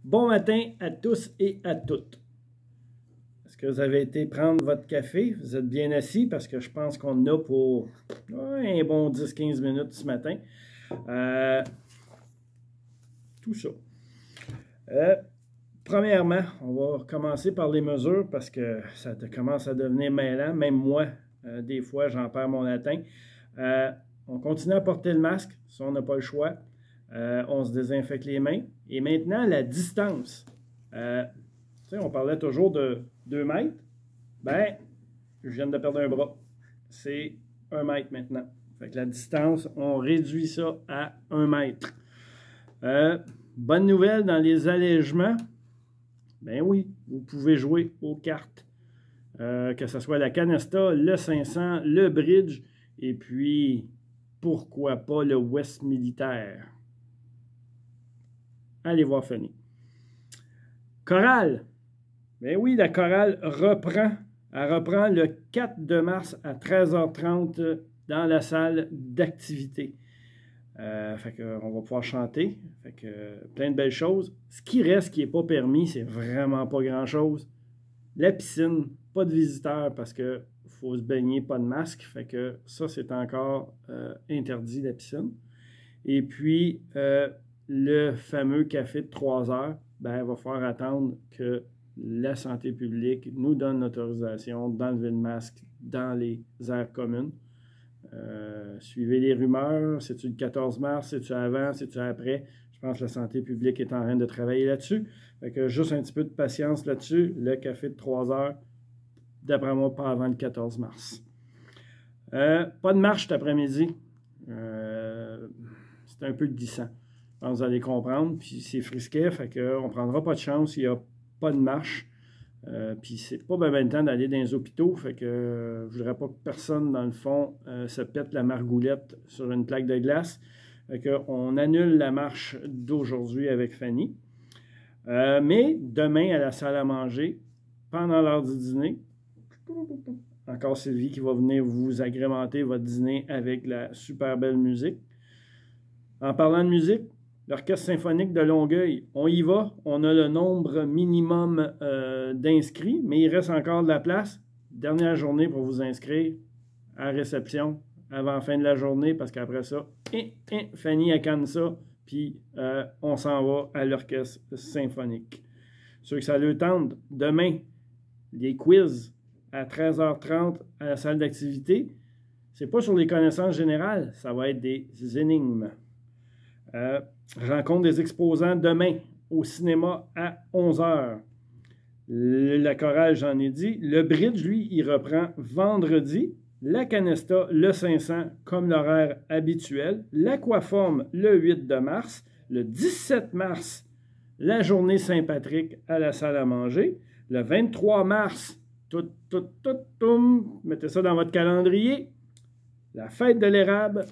Bon matin à tous et à toutes. Est-ce que vous avez été prendre votre café? Vous êtes bien assis parce que je pense qu'on a pour un bon 10-15 minutes ce matin. Tout ça. Premièrement, on va commencer par les mesures parce que ça commence à devenir mêlant. Même moi, des fois, j'en perds mon latin. On continue à porter le masque, ça on n'a pas le choix. On se désinfecte les mains. Et maintenant, la distance. On parlait toujours de 2 mètres. Ben, je viens de perdre un bras. C'est 1 mètre maintenant. Fait que la distance, on réduit ça à 1 mètre. Bonne nouvelle dans les allègements. Ben oui, vous pouvez jouer aux cartes. Que ce soit la canasta, le 500, le bridge, et puis, pourquoi pas le West militaire. Allez voir Fanny. Chorale. Ben oui, la chorale reprend. Elle reprend le 4 mars à 13h30 dans la salle d'activité. Fait qu'on va pouvoir chanter. Fait que plein de belles choses. Ce qui reste qui n'est pas permis, c'est vraiment pas grand-chose. La piscine, pas de visiteurs parce qu'il faut se baigner, pas de masque. Fait que ça, c'est encore interdit, la piscine. Et puis, le fameux café de 3 heures, ben, il va falloir attendre que la santé publique nous donne l'autorisation d'enlever le masque dans les aires communes. Suivez les rumeurs. C'est-tu le 14 mars? C'est-tu avant? C'est-tu après? Je pense que la santé publique est en train de travailler là-dessus. Fait que juste un petit peu de patience là-dessus. Le café de 3 heures, d'après moi, pas avant le 14 mars. Pas de marche cet après-midi. C'est un peu glissant. Je pense que vous allez comprendre. Puis c'est frisquet, fait qu'on ne prendra pas de chance s'il n'y a pas de marche. Puis c'est pas bien le temps d'aller dans les hôpitaux. Fait que je voudrais pas que personne, dans le fond, se pète la margoulette sur une plaque de glace. Fait qu'on annule la marche d'aujourd'hui avec Fanny. Mais demain, à la salle à manger, pendant l'heure du dîner, encore Sylvie qui va venir vous agrémenter votre dîner avec la super belle musique. En parlant de musique, l'Orchestre symphonique de Longueuil, on y va. On a le nombre minimum d'inscrits, mais il reste encore de la place. Dernière journée pour vous inscrire à réception avant la fin de la journée, parce qu'après ça, Fanny accanne ça, puis on s'en va à l'Orchestre symphonique. Ceux que ça le tente, demain, les quiz à 13h30 à la salle d'activité. C'est pas sur les connaissances générales, ça va être des énigmes. Rencontre des exposants demain au cinéma à 11h. La chorale, j'en ai dit. Le bridge, lui, il reprend vendredi. La canasta, le 500, comme l'horaire habituel. L'aquaforme, le 8 mars. Le 17 mars, la journée Saint-Patrick à la salle à manger. Le 23 mars, mettez ça dans votre calendrier. La fête de l'érable,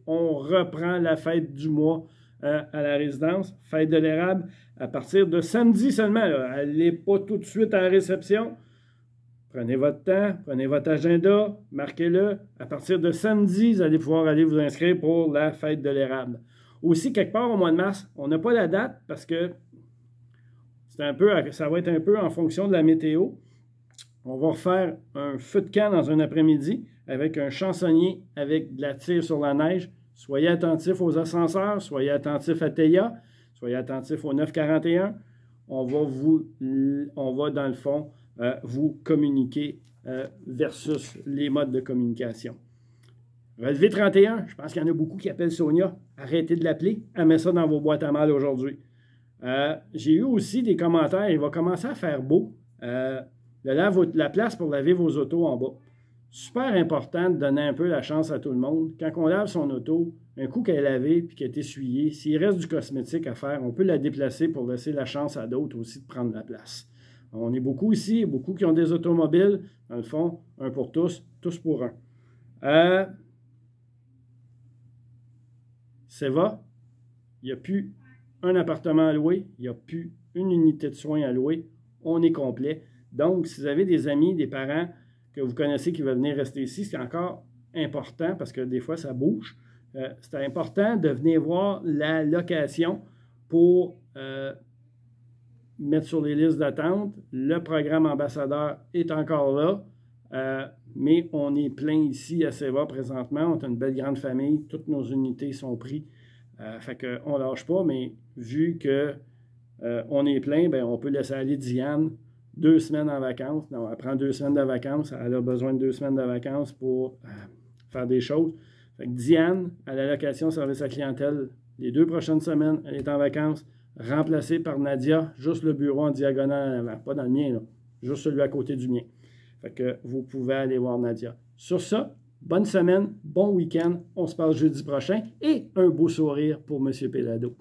on reprend la fête du mois à la résidence. Fête de l'érable à partir de samedi seulement. Allez pas tout de suite à la réception. Prenez votre temps, prenez votre agenda, marquez-le. À partir de samedi, vous allez pouvoir aller vous inscrire pour la fête de l'érable. Aussi, quelque part au mois de mars, on n'a pas la date parce que ça va être un peu en fonction de la météo. On va refaire un feu de camp dans un après-midi avec un chansonnier avec de la tire sur la neige. Soyez attentifs aux ascenseurs, soyez attentifs à Théa, soyez attentifs au 941. On va dans le fond vous communiquer versus les modes de communication. Relevé 31, je pense qu'il y en a beaucoup qui appellent Sonia. Arrêtez de l'appeler, elle met ça dans vos boîtes à mal aujourd'hui. J'ai eu aussi des commentaires, il va commencer à faire beau. La place pour laver vos autos en bas. Super important de donner un peu la chance à tout le monde. Quand on lave son auto, un coup qu'elle est lavée et qu'elle est essuyée, s'il reste du cosmétique à faire, on peut la déplacer pour laisser la chance à d'autres aussi de prendre la place. On est beaucoup ici, beaucoup qui ont des automobiles. Dans le fond, un pour tous, tous pour un. Seva, il n'y a plus un appartement à louer, il n'y a plus une unité de soins à louer. On est complet. Donc, si vous avez des amis, des parents que vous connaissez qui veulent venir rester ici, c'est encore important parce que des fois, ça bouge. C'est important de venir voir la location pour mettre sur les listes d'attente. Le programme ambassadeur est encore là, mais on est plein ici à Seva présentement. On a une belle grande famille. Toutes nos unités sont prises. Fait qu'on ne lâche pas, mais vu qu'on est plein, bien, on peut laisser aller Diane 2 semaines en vacances. Non, elle prend 2 semaines de vacances. Elle a besoin de 2 semaines de vacances pour faire des choses. Fait que Diane, à la location service à clientèle, les 2 prochaines semaines, elle est en vacances, remplacée par Nadia, juste le bureau en diagonale en avant. Pas dans le mien, là, juste celui à côté du mien. Fait que vous pouvez aller voir Nadia. Sur ça, bonne semaine, bon week-end. On se parle jeudi prochain et un beau sourire pour M. Pellado.